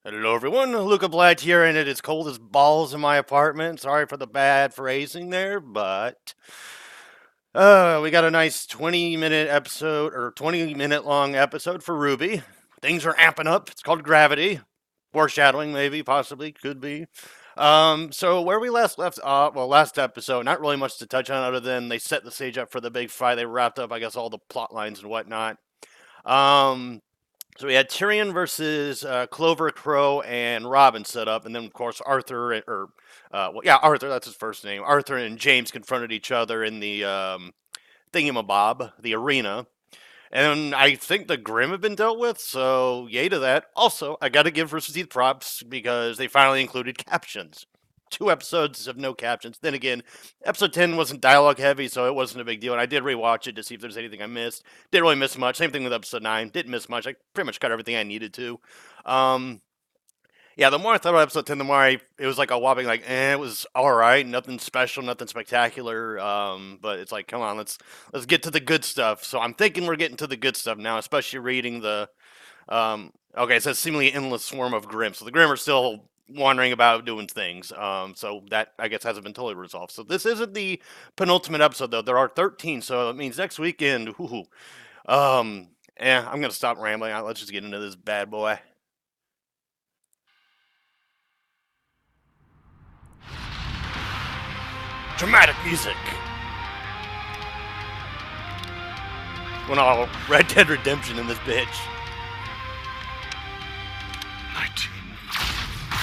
Hello everyone, Luca Blatt here, and it is cold as balls in my apartment. Sorry for the bad phrasing there, but we got a nice 20-minute episode, or 20-minute long episode for RWBY. Things are amping up. It's called Gravity. Foreshadowing, maybe, possibly, could be. So where we last left off, well, last episode, not really much to touch on other than they set the stage up for the big fight. They wrapped up, I guess, all the plot lines and whatnot. Um, so we had Tyrion versus Clover, Crow, and Robin set up, and then of course Arthur, Arthur, that's his first name. Arthur and James confronted each other in the thingamabob, the arena, and I think the Grimm have been dealt with. So yay to that. Also, I got to give Rooster Teeth props because they finally included captions. 2 episodes of no captions. Then again, episode 10 wasn't dialogue heavy, so it wasn't a big deal. And I did rewatch it to see if there's anything I missed. Didn't really miss much. Same thing with episode 9. Didn't miss much. I pretty much got everything I needed to. Yeah, the more I thought about episode 10, the more it was like a whopping, like, it was all right. Nothing special, nothing spectacular. But it's like, come on, let's get to the good stuff. So I'm thinking we're getting to the good stuff now, especially reading the, okay, it says seemingly endless swarm of Grimm. So the Grimm are still wandering about doing things. So that I guess hasn't been totally resolved. So this isn't the penultimate episode though. There are 13, so it means next weekend. I'm gonna stop rambling. Let's just get into this bad boy. Dramatic music. Went all Red Dead Redemption in this bitch.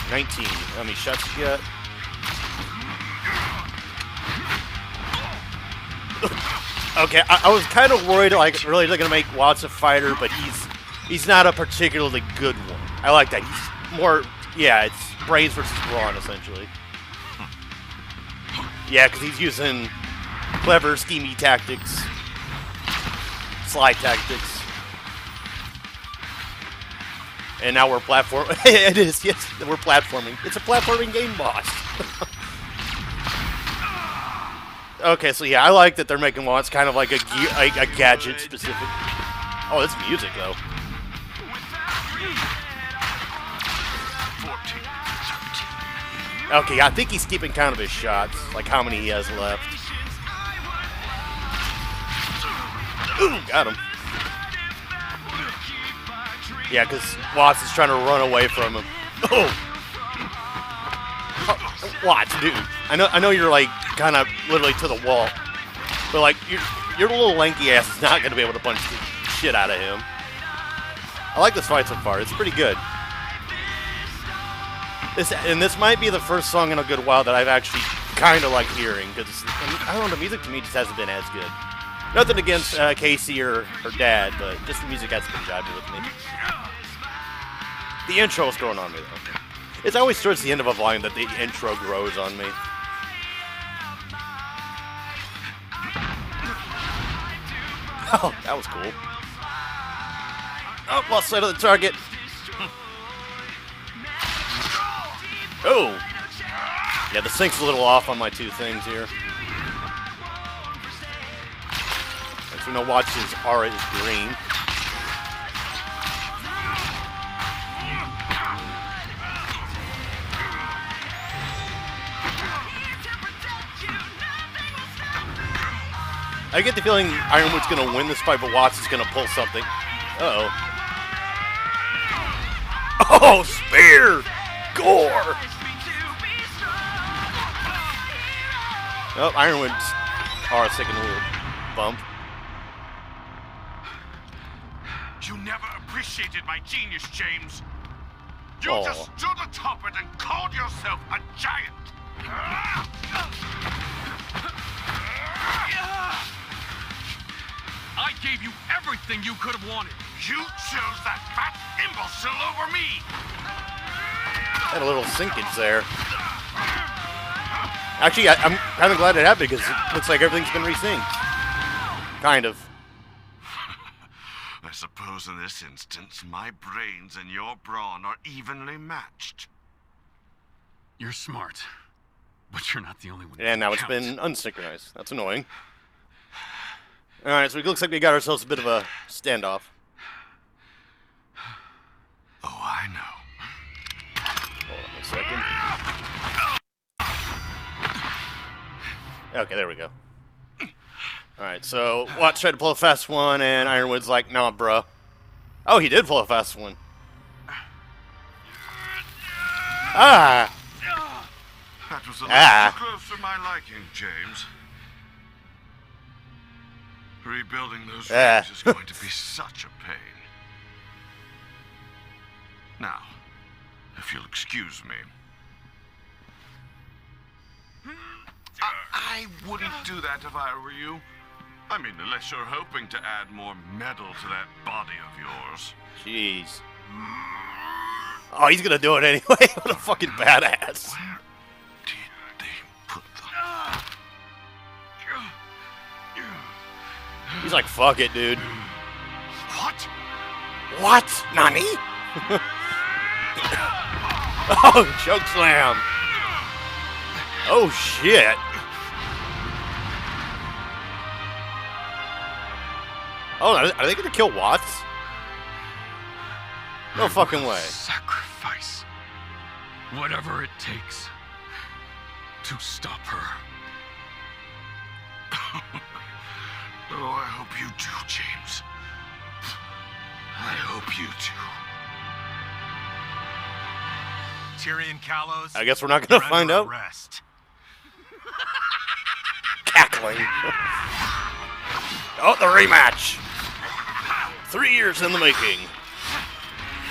19. Let me shut yet. Okay, I was kind of worried, like, really they're gonna make Watts a fighter, but he's not a particularly good one. I like that. He's more, yeah, it's brains versus brawn, essentially. Yeah, because he's using clever, schemy tactics, sly tactics. And now we're platforming. It is, yes, we're platforming. It's a platforming game, boss. Okay, so yeah, I like that they're making Watts kind of like a gadget specific. Oh, it's music though. 14, 13. Okay, I think he's keeping count of his shots, like how many he has left. Ooh, got him. Yeah, because Watts is trying to run away from him. Oh, Watts, dude. I know you're like kind of literally to the wall, but like your little lanky ass is not gonna be able to punch the shit out of him. I like this fight so far. It's pretty good. This might be the first song in a good while that I've actually kind of like hearing, because I don't know, the music to me just hasn't been as good. Nothing against Casey or her dad, but just the music hasn't been jiving with me. The intro is growing on me, though. It's always towards the end of a volume that the intro grows on me. Oh, that was cool. Oh, lost sight of the target. Oh! Yeah, the sync's a little off on my two things here. As we know, Watch's aura is green. I get the feeling Ironwood's going to win this fight, but Watts is going to pull something. Uh-oh. Oh, spear! Gore! Oh, Ironwood's aura's taking a little bump. You never appreciated my genius, James. You just stood atop it and called yourself a giant. I gave you everything you could have wanted. You chose that fat imbecile over me. Had a little sinkage there. Actually, I'm kind of glad it happened because it looks like everything's been resynced. Kind of. I suppose in this instance, my brains and your brawn are evenly matched. You're smart, but you're not the only one. And now it's been unsynchronized. That's annoying. Alright, so it looks like we got ourselves a bit of a standoff. Oh, I know. Okay, there we go. Alright, so Watts tried to pull a fast one, and Ironwood's like, nah, bro. Oh, he did pull a fast one. Ah! That was a little too close for my liking, James. Rebuilding those rings is going to be such a pain. Now, if you'll excuse me. I wouldn't do that if I were you. I mean, unless you're hoping to add more metal to that body of yours. Jeez. Oh, he's gonna do it anyway. What a fucking badass. Where did they put them? He's like, fuck it, dude. What? What? Nani? Oh, choke slam. Oh, shit. Oh, are they gonna kill Watts? No fucking way. Sacrifice whatever it takes to stop her. Oh, I hope you do, James. I hope you do. Tyrion Callows. I guess we're not gonna find out. Arrest. Cackling. Oh, the rematch. 3 years in the making,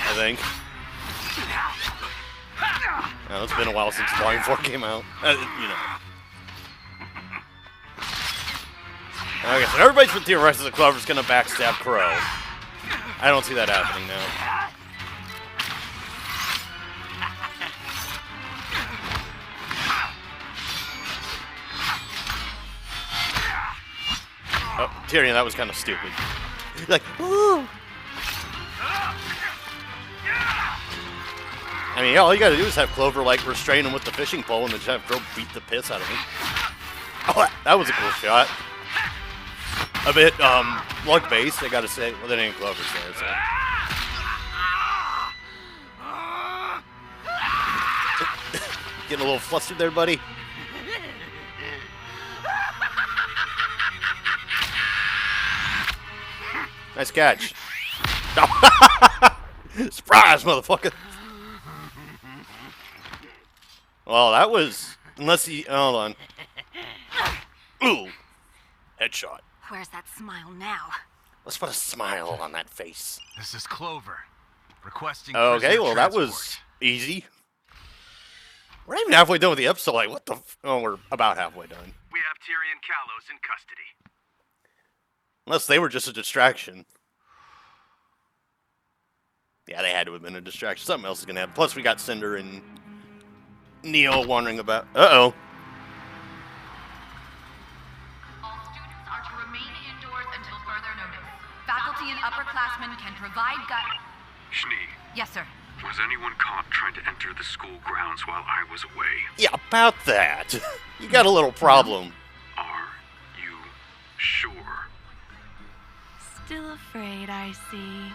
I think. Oh, it's been a while since Volume 4 came out. You know. Okay, so everybody's been theorizing that Clover's gonna backstab Crow. I don't see that happening now. Oh, Tyrion, that was kind of stupid. Like, woo! I mean, all you gotta do is have Clover, like, restrain him with the fishing pole and then just have Crow beat the piss out of him. Oh, that was a cool shot. A bit, luck-based, I gotta say. Well, that ain't Clover's there, so. Getting a little flustered there, buddy. Nice catch. Surprise, motherfucker. Well, that was... Unless he... Hold on. Ooh. Headshot. Where's that smile now? Let's put a smile on that face. This is Clover. Requesting Okay, prisoner well, that transport. was easy. We're not even halfway done with the episode. Like, what the... Oh, we're about halfway done. We have Tyrion Callows in custody. Unless they were just a distraction. Yeah, they had to have been a distraction. Something else is going to happen. Plus, we got Cinder and Neo wandering about. Uh-oh. All students are to remain indoors until further notice. Faculty and upperclassmen can provide Schnee, Yes, sir. was anyone caught trying to enter the school grounds while I was away? Yeah, about that. You got a little problem. Are you sure? Still afraid, I see.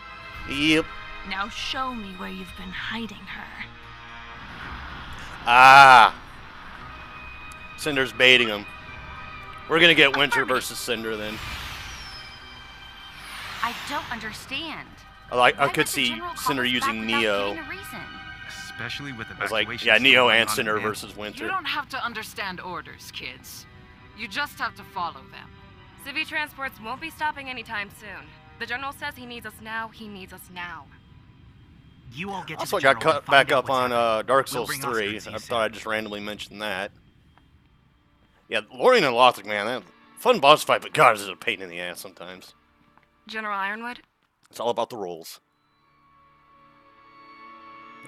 Yep. Now show me where you've been hiding her. Ah. Cinder's baiting him. We're going to get Winter versus Cinder then. I don't understand. I Why could would the see general call Cinder us back using without Neo. giving a reason? Especially with I was evacuation. like, yeah, Neo and still Cinder going on versus Winter. You don't have to understand orders, kids. You just have to follow them. Civvy transports won't be stopping anytime soon. The general says he needs us now. He needs us now. You all get to Also the got general and cut back find out up what's on happening. Dark We'll Souls bring 3. Oscar to I you thought I'd just randomly mention that. Yeah, Lorien and Lothric, man, that fun boss fight, but God, this is a pain in the ass sometimes. General Ironwood? It's all about the rolls.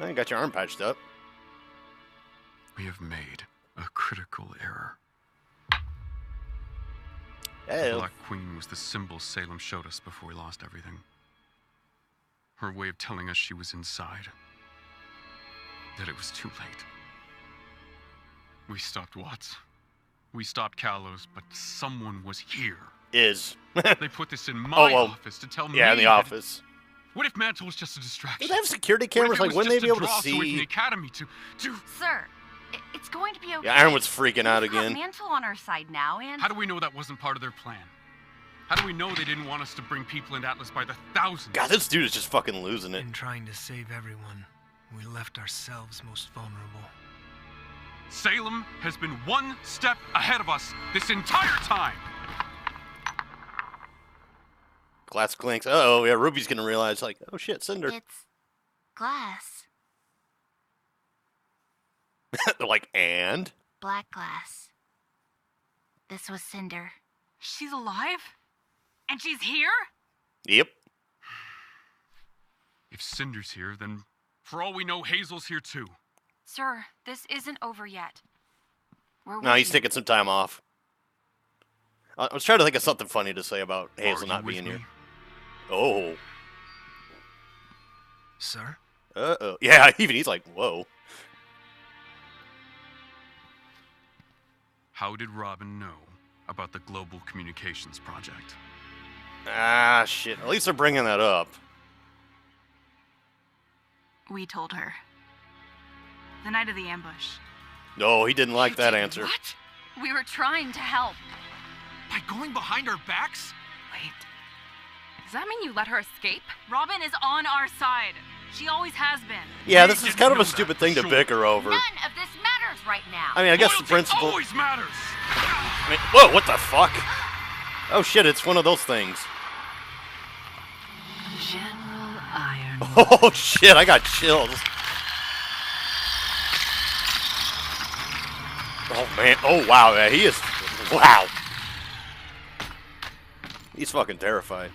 I got your arm patched up. We have made a critical error. Hey, The Black Queen was the symbol Salem showed us before we lost everything. Her way of telling us she was inside. That it was too late. We stopped Watts. We stopped Callows, but someone was here. is. They put this in my office to tell me. Yeah, in the that- office. What if Mantle was just a distraction? Do they have security What if cameras? it Like, was wouldn't they just be a able to draw us away from the see? academy to... Sir, It's going to be okay. Yeah, Ironwood's freaking out We've got again. Mantle on our side now, and... How do we know that wasn't part of their plan? How do we know they didn't want us to bring people into Atlas by the thousands? God, this dude is just fucking losing it. In trying to save everyone, we left ourselves most vulnerable. Salem has been one step ahead of us this entire time. Glass clinks. Uh-oh, yeah, Ruby's gonna realize, like, oh shit, Cinder. It's glass. They're like, and? Black glass. This was Cinder. She's alive? And she's here? Yep. If Cinder's here, then for all we know, Hazel's here too. Sir, this isn't over yet. No, he's taking some time off. I was trying to think of something funny to say about Hazel not being here. Oh. Sir? Uh-oh. Yeah, even he's like, whoa. How did Robin know about the Global Communications Project? Ah, shit. At least they're bringing that up. We told her. The night of the ambush. No, he didn't like that answer. What? We were trying to help. By going behind our backs? Wait. Does that mean you let her escape? Robin is on our side. She always has been. Yeah, this is kind of a stupid thing to bicker over. None of this matters right now. I mean, I guess the Loyalty principle... always matters. I mean, whoa, what the fuck? Oh shit, it's one of those things. General Iron. Oh shit, I got chills. Oh man, oh wow, man, he is, wow. He's fucking terrified.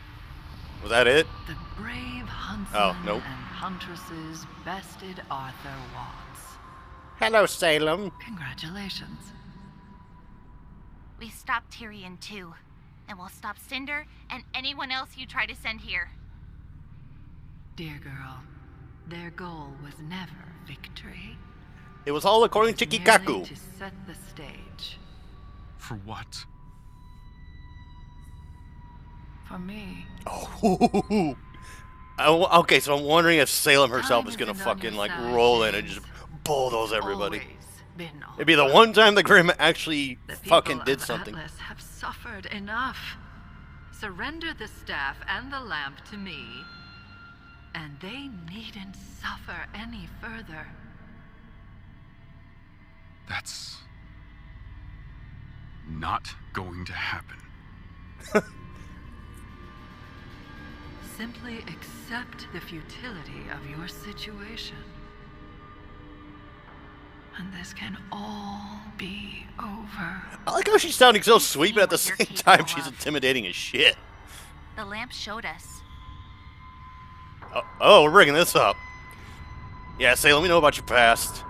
Was that it? The brave huntsman Oh, nope. and huntresses bested Arthur Watts. Hello, Salem. Congratulations. We stopped Tyrion too. And we'll stop Cinder and anyone else you try to send here. Dear girl, their goal was never victory. It was all according to Merely Kikaku. to set the stage. For what? For me. Oh, okay, so I'm wondering if Salem herself is gonna fucking like roll in and just bulldoze everybody. It'd be the one time the Grimm actually fucking did something. Atlas have suffered enough. Surrender the staff and the lamp to me, and they needn't suffer any further. That's not going to happen. Simply accept the futility of your situation. And this can all be over. I like how she's sounding so sweet, but at the same time, she's intimidating as shit. The lamp showed us. Oh, we're bringing this up. Yeah, Salem, we know about your past.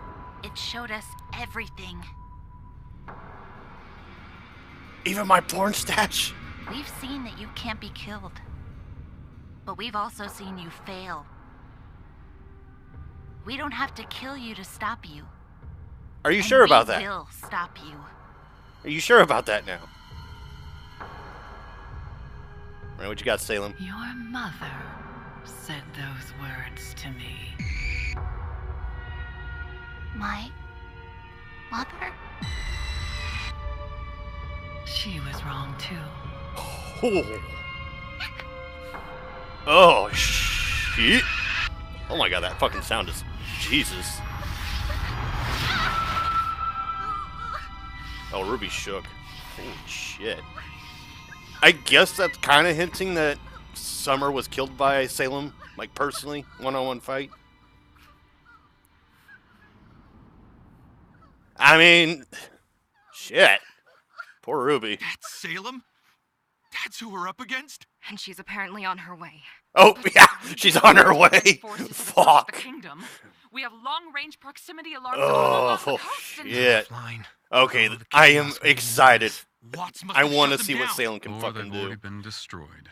It showed us everything. Even my porn stash. We've seen that you can't be killed. But we've also seen you fail. We don't have to kill you to stop you. Are you sure about that? We will stop you. Are you sure about that now? All right, what you got, Salem? Your mother said those words to me. My mother? She was wrong too. Oh. Oh, shit. Oh my god, that fucking sound is... Jesus. Oh, Ruby shook. Holy shit. I guess that's kind of hinting that Summer was killed by Salem, like personally, one-on-one fight. I mean, shit. Poor Ruby. That's Salem? That's who we're up against? And she's apparently on her way. Oh, yeah, she's on her way. Fuck. The kingdom. We have long-range proximity alarms Oh, shit. Okay, I am excited. I want to see what Salem can fucking They've already do. been destroyed.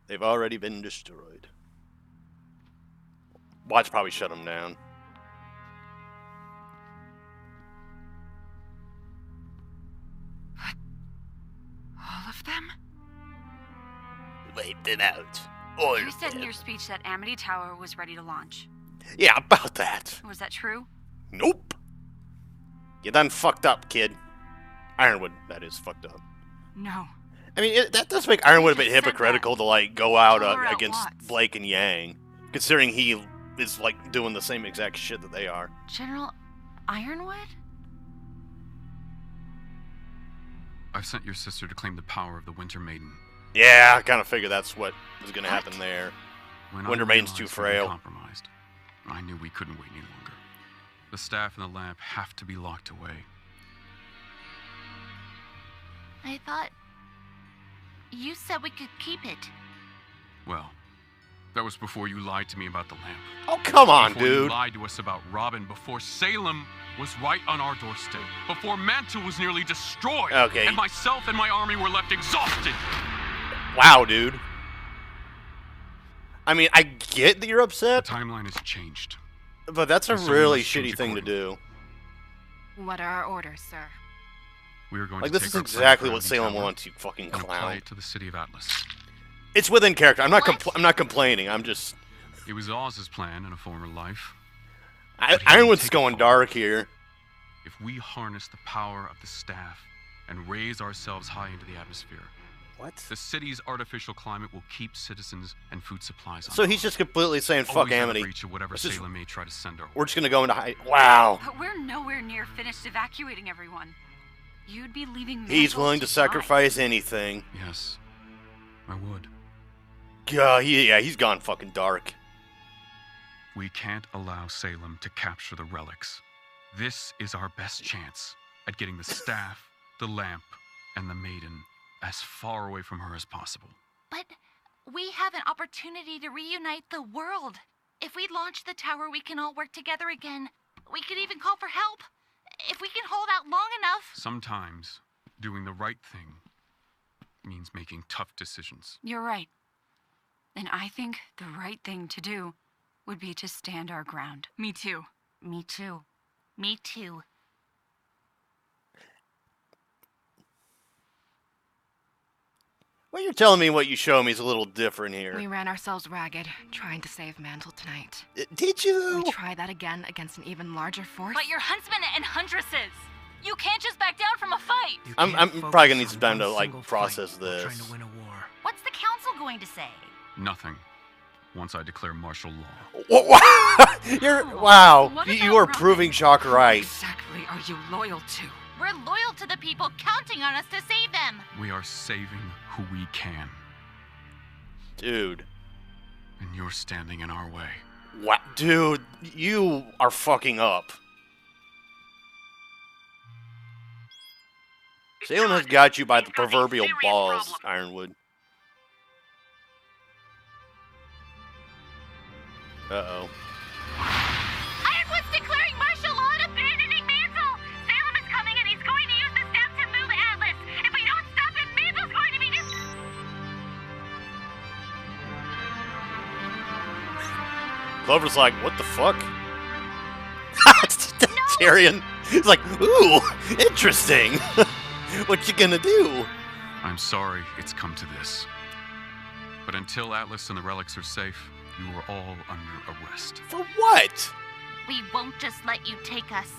They've already been destroyed. Watch probably shut them down. All of them? Wiped it out. All You of said in them. your speech that Amity Tower was ready to launch. Yeah, about that. Was that true? Nope. You done fucked up, kid. Ironwood, that is, fucked up. No. I mean, that does make Ironwood a bit just said hypocritical to, like, go out Tell her at against Watts. Blake and Yang, considering he is, like, doing the same exact shit that they are. General Ironwood? I've sent your sister to claim the power of the Winter Maiden. Yeah, I kind of figured that's what was going to What? happen there. When Winter I Maiden's too realized we were frail. compromised, I knew we couldn't wait any longer. The staff and the lamp have to be locked away. I thought you said we could keep it. Well, that was before you lied to me about the lamp. Oh, come on, Before you dude. lied to us about Robin, before Salem was right on our doorstep, before Mantle was nearly destroyed, Okay. and myself and my army were left exhausted. Wow, dude. I mean, I get that you're The upset, timeline has changed. but that's a And so we really must change shitty thing to do. What are our orders, sir? We are going Like, to this take is our plan exactly for what Abbey Salem Tower wants, you fucking and apply clown. it to the city of Atlas. It's within character. I'm not. What? I'm not complaining. I'm just. It was Oz's plan in a former life. I, But he didn't Ironwood's take it going forward. dark here. If we harness the power of the staff and raise ourselves high into the atmosphere, What? the city's artificial climate will keep citizens and food supplies on. So he's just completely saying, "Fuck always out of Amity." reach of whatever This is- Salem may try to send our way. We're just gonna go into hide. Wow. But we're nowhere near finished evacuating everyone. You'd be leaving He's Mantle willing to die. sacrifice anything. Yes, I would. Yeah, he's gone fucking dark. We can't allow Salem to capture the relics. This is our best chance at getting the staff, the lamp, and the maiden as far away from her as possible. But we have an opportunity to reunite the world. If we launch the tower, we can all work together again. We could even call for help. If we can hold out long enough. Sometimes doing the right thing means making tough decisions. You're right. And I think the right thing to do would be to stand our ground. Me too. Me too. Me too. Well, you're telling me what you show me is a little different We here. ran ourselves ragged, trying to save Mantle tonight. Did you? We try that again against an even larger force. But you're huntsmen and huntresses. You can't just back down from a fight. You I'm can't probably focus gonna need on some time one to, like, single process fight while this. Trying to win a war. What's the council going to say? Nothing. Once I declare martial law. You're wow. What You about are Robin? proving Shock Who right. exactly are you loyal to? We're loyal to the people counting on us to save them. We are saving who we can, Dude. and you're standing in our way. What? Dude, you are fucking up. Salem has got you by the proverbial balls, Ironwood. Uh-oh. Ironwood's declaring martial law and abandoning Mantle! Salem is coming and he's going to use the staff to move Atlas! If we don't stop him, Mantle's going to be Clover's like, what the fuck? Tyrion. He's like, ooh, interesting. What you gonna do? I'm sorry it's come to this. But until Atlas and the relics are safe, you are all under arrest. For what? We won't just let you take us.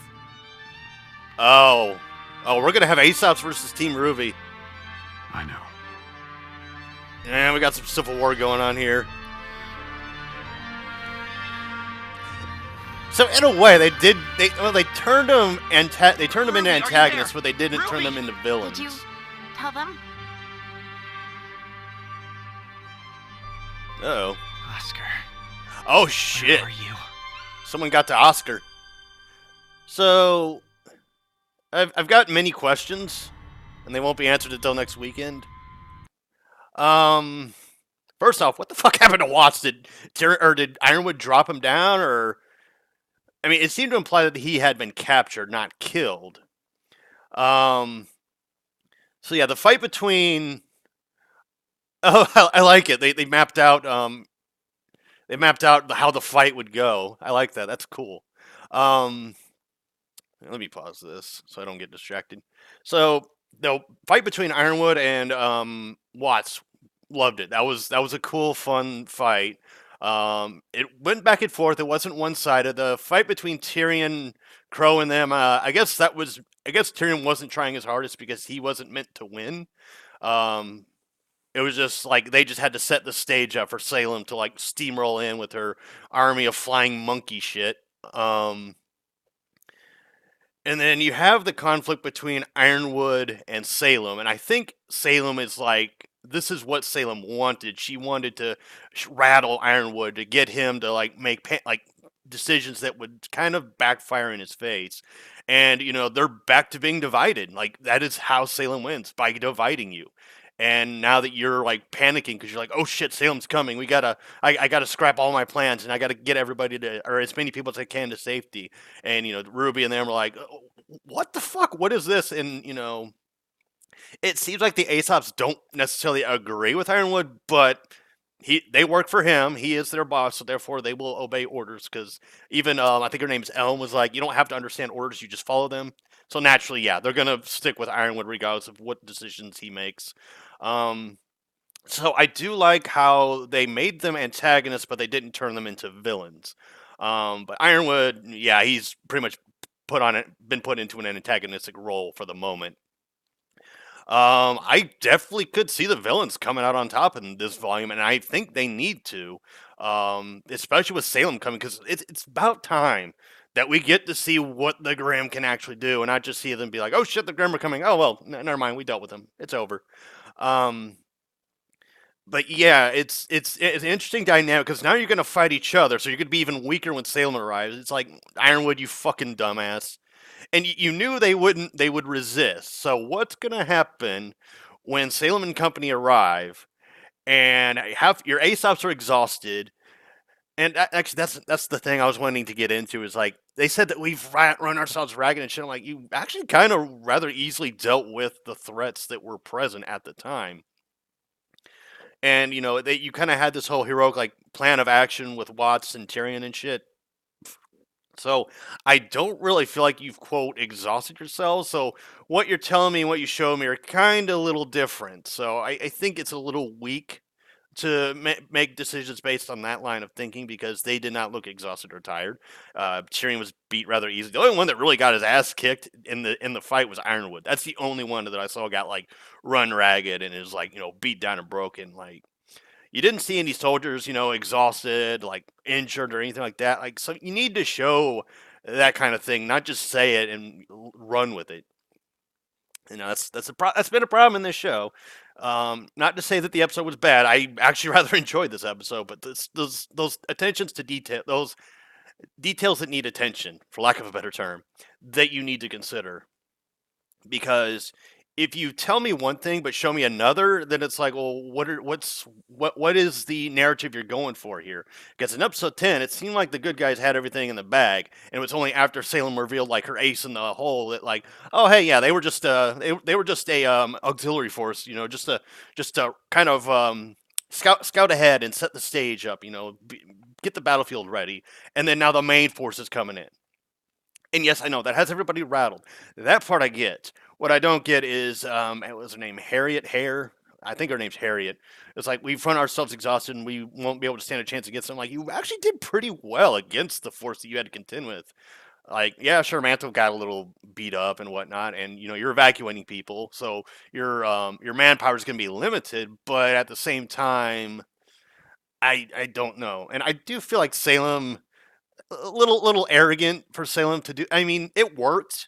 Oh. Oh, we're gonna have Aesop's versus Team RWBY. I know. And we got some civil war going on here. So in a way, they turned them they turned them into Ruby, are you antagonists, there? but they didn't turn them into villains. Did you tell them? Uh-oh. Oscar, Oh where shit! are you? Someone got to Oscar. So I've got many questions, and they won't be answered until next weekend. First off, what the fuck happened to Watts? Did Ironwood drop him down, or? I mean, it seemed to imply that he had been captured, not killed. So yeah, the fight between. Oh, I like it. They mapped out they mapped out how the fight would go. I like that. That's cool. Let me pause this so I don't get distracted. So the fight between Ironwood and Watts, loved it. That was a cool, fun fight. It went back and forth. It wasn't one-sided. The fight between Tyrion Crow and them. I guess Tyrion wasn't trying his hardest because he wasn't meant to win. Um, it was just like they just had to set the stage up for Salem to like steamroll in with her army of flying monkey shit. Um, and then you have the conflict between Ironwood and Salem, and I think Salem is like this is what Salem wanted. She wanted to rattle Ironwood to get him to like make like decisions that would kind of backfire in his face. And they're back to being divided. Like that is how Salem wins, by dividing you. And now that you're like panicking because you're like, oh shit, Salem's coming. I gotta scrap all my plans and I gotta get everybody to, or as many people as I can to safety. And Ruby and them are like, "Oh, what the fuck? What is this?" And it seems like the Aesops don't necessarily agree with Ironwood, but they work for him. He is their boss, so therefore they will obey orders. Because even I think her name's Elm was like, you don't have to understand orders, you just follow them. So naturally, yeah, they're gonna stick with Ironwood regardless of what decisions he makes. Um, so I do like how they made them antagonists, but they didn't turn them into villains. But Ironwood, yeah, he's pretty much been put into an antagonistic role for the moment. I definitely could see the villains coming out on top in this volume, and I think they need to, especially with Salem coming, because it's about time that we get to see what the Grimm can actually do, and not just see them be like, "Oh shit, the Grimm are coming." Oh well, never mind, we dealt with them. It's over. Um, but yeah, it's an interesting dynamic because now you're gonna fight each other, so you're gonna be even weaker when Salem arrives. It's like Ironwood, you fucking dumbass, and you knew they would resist. So what's gonna happen when Salem and company arrive and have your Aesops are exhausted? And actually, that's the thing I was wanting to get into is like they said that we've run ourselves ragged and shit. I'm like, you actually kind of rather easily dealt with the threats that were present at the time. And you kind of had this whole heroic like plan of action with Watts and Tyrion and shit. So I don't really feel like you've quote exhausted yourselves. So what you're telling me and what you show me are kind of a little different. So I think it's a little weak to make decisions based on that line of thinking because they did not look exhausted or tired. Tyrion was beat rather easy. The only one that really got his ass kicked in the fight was Ironwood. That's the only one that I saw got like run ragged and is like beat down and broken. Like you didn't see any soldiers exhausted, like injured or anything like that. Like so, you need to show that kind of thing, not just say it and run with it. That's been a problem in this show. Not to say that the episode was bad. I actually rather enjoyed this episode, but those attentions to detail, those details that need attention, for lack of a better term, that you need to consider. Because if you tell me one thing but show me another, then it's like, well, what is the narrative you're going for here? Because in episode 10, it seemed like the good guys had everything in the bag, and it was only after Salem revealed like her ace in the hole that like, oh hey, yeah, they were just they were just a auxiliary force, just to kind of scout ahead and set the stage up, get the battlefield ready, and then now the main force is coming in. And yes, I know that has everybody rattled. That part I get. What I don't get is, what was her name? Harriet Hare? I think her name's Harriet. It's like, we've run ourselves exhausted and we won't be able to stand a chance against them. Like, you actually did pretty well against the force that you had to contend with. Like, yeah, sure, Mantle got a little beat up and whatnot, and, you're evacuating people, so your manpower is going to be limited, but at the same time, I don't know. And I do feel like Salem, a little arrogant for Salem to do. I mean, it worked.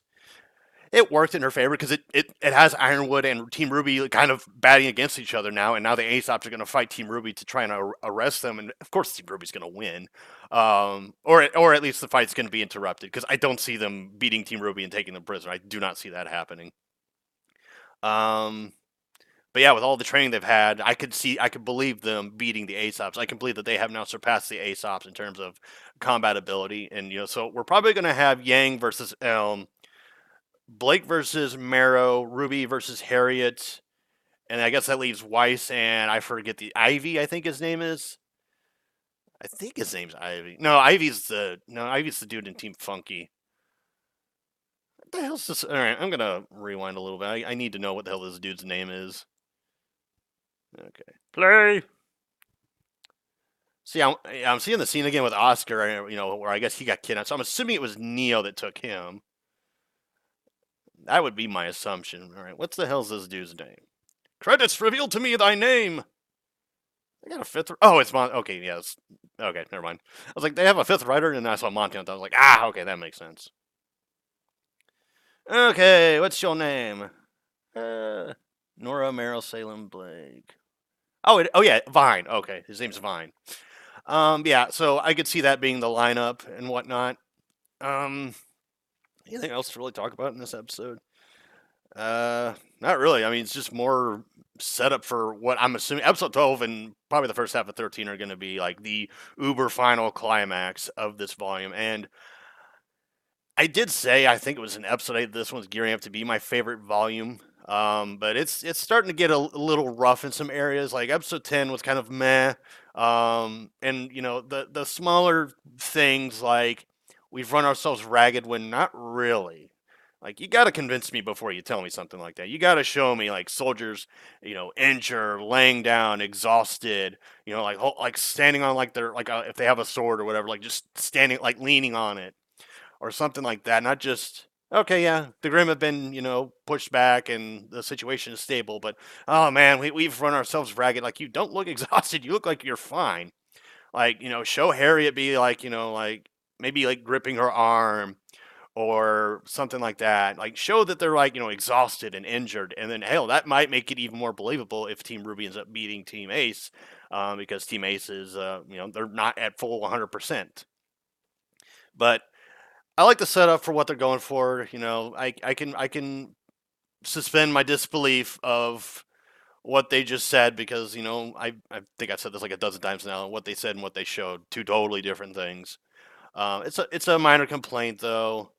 It worked in her favor because it has Ironwood and Team RWBY kind of batting against each other now, and now the Aesops are going to fight Team RWBY to try and arrest them, and of course Team RWBY's going to win, or at least the fight's going to be interrupted because I don't see them beating Team RWBY and taking them prisoner. I do not see that happening. But yeah, with all the training they've had, I could believe them beating the Aesops. I can believe that they have now surpassed the Aesops in terms of combat ability, and so we're probably going to have Yang versus Elm. Blake versus Marrow, Ruby versus Harriet, and I guess that leaves Weiss and I forget the Ivy. I think his name is. I think his name's Ivy. No, Ivy's the dude in Team Funky. What the hell's this? All right, I'm gonna rewind a little bit. I need to know what the hell this dude's name is. Okay, play. See, I'm seeing the scene again with Oscar, where I guess he got kidnapped. So I'm assuming it was Neo that took him. That would be my assumption. All right, what's the hell's this dude's name? Credits reveal to me thy name. They got a fifth. Oh, it's Okay, yes. Okay, never mind. I was like, they have a fifth writer, and then I saw Montana. I was like, okay, that makes sense. Okay, what's your name? Nora Merrill Salem Blake. Oh, yeah, Vine. Okay, his name's Vine. Yeah, so I could see that being the lineup and whatnot. Anything else to really talk about in this episode? Not really. I mean, it's just more setup for what I'm assuming episode 12 and probably the first half of 13 are going to be like the uber final climax of this volume. And I did say I think it was in episode 8 this one's gearing up to be my favorite volume. But it's starting to get a little rough in some areas. Like episode 10 was kind of meh. And the smaller things like we've run ourselves ragged when not really. Like, you got to convince me before you tell me something like that. You got to show me, like, soldiers, injured, laying down, exhausted, like standing on, like, if they have a sword or whatever, like, just standing, like, leaning on it or something like that. Not just, okay, yeah, the Grimm have been, pushed back and the situation is stable, but, oh, man, we've run ourselves ragged. Like, you don't look exhausted. You look like you're fine. Like, show Harriet be, like, like, maybe, like, gripping her arm or something like that. Like, show that they're like, exhausted and injured, and then hell, that might make it even more believable if Team RWBY ends up beating Team Ace, because Team Ace is, they're not at full 100%. But I like the setup for what they're going for. I can suspend my disbelief of what they just said because I think I've said this like a dozen times now. What they said and what they showed, two totally different things. It's a minor complaint though.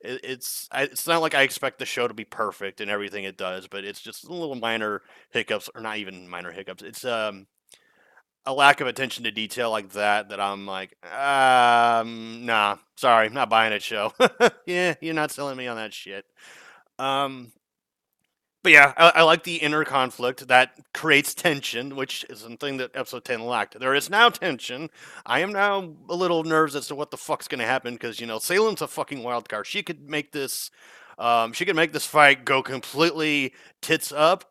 It's not like I expect the show to be perfect in everything it does, but it's just little minor hiccups, or not even minor hiccups. It's a lack of attention to detail like that I'm like, nah, sorry, not buying it, show. Yeah, you're not selling me on that shit. But yeah, I like the inner conflict that creates tension, which is something that episode 10 lacked. There is now tension. I am now a little nervous as to what the fuck's going to happen because, Salem's a fucking wild card. She could make this fight go completely tits up,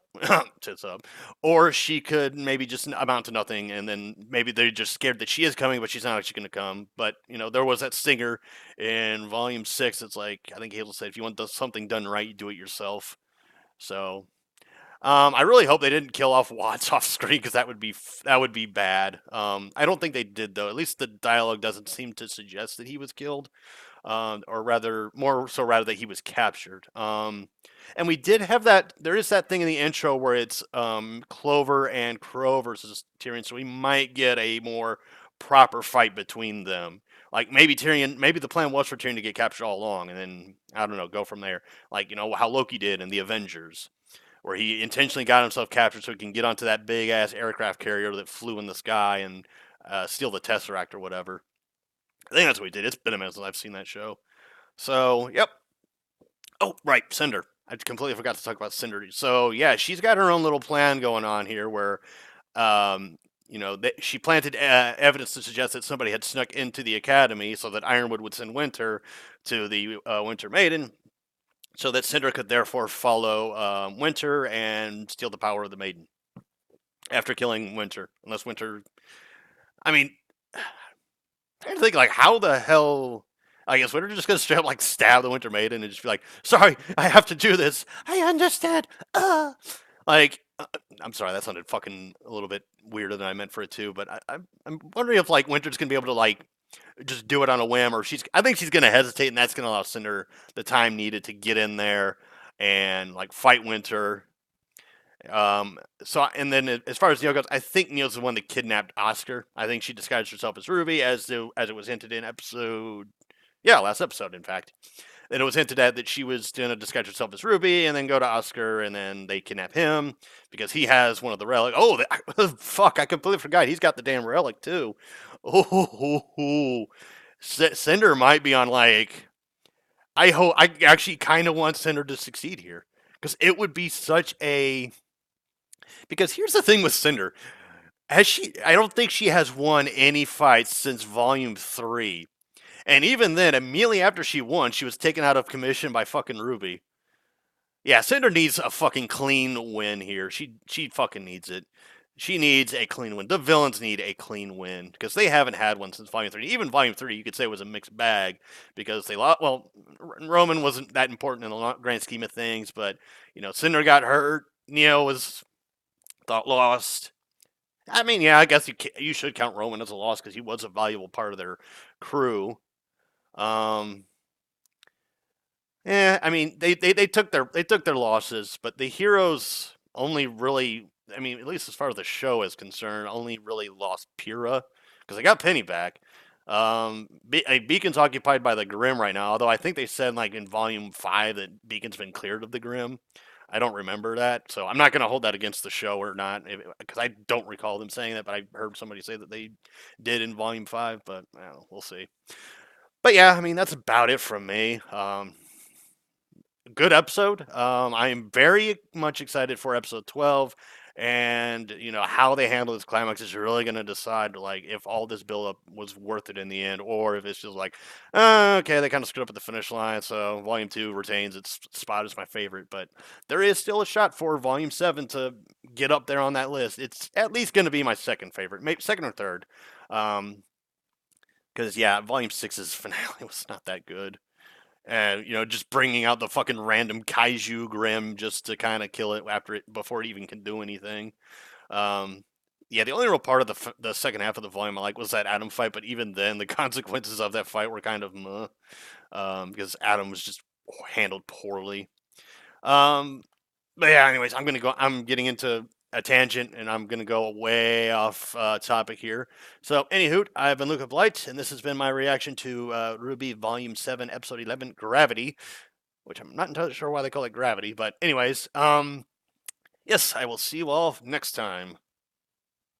or she could maybe just amount to nothing, and then maybe they're just scared that she is coming, but she's not actually going to come. But, there was that stinger in Volume 6. It's like, I think Hazel said, if you want something done right, you do it yourself. So, I really hope they didn't kill off Watts off screen because that would be bad. I don't think they did though. At least the dialogue doesn't seem to suggest that he was killed, or rather, more so rather that he was captured. And we did have that. There is that thing in the intro where it's Clover and Crow versus Tyrion, so we might get a more proper fight between them. Like maybe the plan was for Tyrion to get captured all along, and then I don't know, go from there. Like how Loki did in the Avengers, where he intentionally got himself captured so he can get onto that big ass aircraft carrier that flew in the sky and steal the Tesseract or whatever. I think that's what he did. It's been a minute since I've seen that show. So yep. Oh right, Cinder. I completely forgot to talk about Cinder. So yeah, she's got her own little plan going on here where. She planted evidence to suggest that somebody had snuck into the academy so that Ironwood would send Winter to the Winter Maiden, so that Cinder could therefore follow Winter and steal the power of the Maiden after killing Winter. Unless Winter, I mean, I'm trying to think like how the hell. I guess Winter just gonna straight up like stab the Winter Maiden and just be like, "Sorry, I have to do this. I understand." I'm sorry, that sounded fucking a little bit weirder than I meant for it to, but I'm wondering if like Winter's gonna be able to like just do it on a whim, or I think she's gonna hesitate, and that's gonna allow Cinder the time needed to get in there and like fight Winter. And then as far as Neo goes, I think Neo's the one that kidnapped Oscar. I think she disguised herself as RWBY, as it was hinted in last episode, in fact. And it was hinted at that she was going to disguise herself as RWBY and then go to Oscar, and then they kidnap him because he has one of the relics. Oh, fuck, I completely forgot. He's got the damn relic, too. Cinder might be on, like... I actually kind of want Cinder to succeed here. Because it would be such a... Because here's the thing with Cinder. Has she? I don't think she has won any fights since Volume 3. And even then, immediately after she won, she was taken out of commission by fucking Ruby. Yeah, Cinder needs a fucking clean win here. She fucking needs it. She needs a clean win. The villains need a clean win because they haven't had one since Volume 3. Even Volume 3, you could say was a mixed bag because they lost. Well, Roman wasn't that important in the grand scheme of things, but Cinder got hurt. Neo was thought lost. I mean, yeah, I guess you should count Roman as a loss because he was a valuable part of their crew. Yeah, I mean, they took their losses, but the heroes only really, I mean, at least as far as the show is concerned, only really lost Pyrrha because they got Penny back. Beacon's occupied by the Grim right now, although I think they said like in Volume 5 that Beacon's been cleared of the Grim. I don't remember that, so I'm not going to hold that against the show or not, because I don't recall them saying that, but I heard somebody say that they did in Volume 5, but we'll see. But yeah, I mean, that's about it from me. Good episode. I am very much excited for episode 12, and how they handle this climax is really going to decide like if all this build-up was worth it in the end, or if it's just like, okay, they kind of screwed up at the finish line, so Volume 2 retains its spot as my favorite. But there is still a shot for Volume 7 to get up there on that list. It's at least going to be my second favorite, maybe second or third, because yeah, Volume 6's finale was not that good. And just bringing out the fucking random kaiju Grim just to kind of kill it before it even can do anything. Yeah, the only real part of the second half of the volume I like was that Adam fight, but even then, the consequences of that fight were kind of meh, because Adam was just handled poorly. But yeah, anyways, I'm getting into a tangent, and I'm gonna go way off topic here. So, anywho, I've been Luca Blight, and this has been my reaction to RWBY Volume 7, Episode 11, Gravity, which I'm not entirely sure why they call it Gravity, but anyways, yes, I will see you all next time.